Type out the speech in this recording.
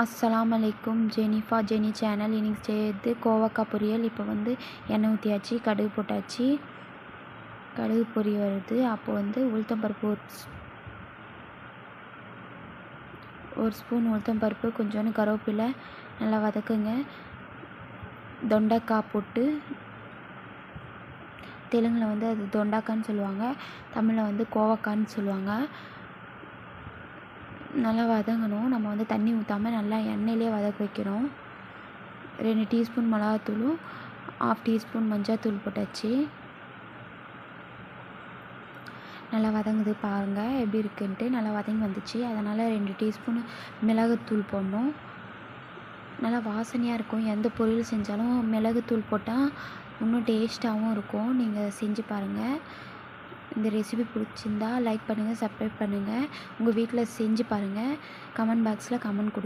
அஸ்ஸலாமு அலைக்கும். Jenny channel. இன்றைக்கி செய்கிறது கோவக்காய் பொரியல். இப்போ எண்ணெய் ஊற்றியாச்சு, கடுகு போட்டாச்சு. கடுகு பொரி வருது. அப்போது உளுத்தம்பருப்பு ஒரு ஸ்பூன் உளுத்தம்பருப்பு, கொஞ்சோண்டு கருவேப்பிலை நல்லா வதக்குங்க. தொண்டைக்காய் போட்டு, தெலுங்கில் அது தொண்டாக்கான்னு சொல்லுவாங்க, தமிழில் கோவக்கான்னு சொல்லுவாங்க. நல்லா வதங்கணும். நம்ம தண்ணி ஊற்றாமல் நல்லா எண்ணெயிலே வதக்க வைக்கிறோம். 2 டீஸ்பூன் மிளகாத்தூளும் 1/2 டீஸ்பூன் மஞ்சள்தூள் போட்டாச்சு. நல்லா வதங்குது பாருங்கள் எப்படி இருக்குன்ட்டு. நல்லா வதங்கி வந்துச்சு. அதனால் 2 டீஸ்பூன் மிளகுத்தூள் போடணும். நல்லா வாசனையாக இருக்கும். எந்த பொரியல் செஞ்சாலும் மிளகுத்தூள் போட்டால் இன்னும் டேஸ்ட்டாகவும் இருக்கும். நீங்கள் செஞ்சு பாருங்கள். இந்த ரெசிபி பிடிச்சிருந்தா லைக் பண்ணுங்கள், சப்ஸ்கிரைப் பண்ணுங்கள். உங்கள் வீட்டில் செஞ்சு பாருங்கள். கமெண்ட் பாக்ஸில் கமெண்ட் கொடுங்க.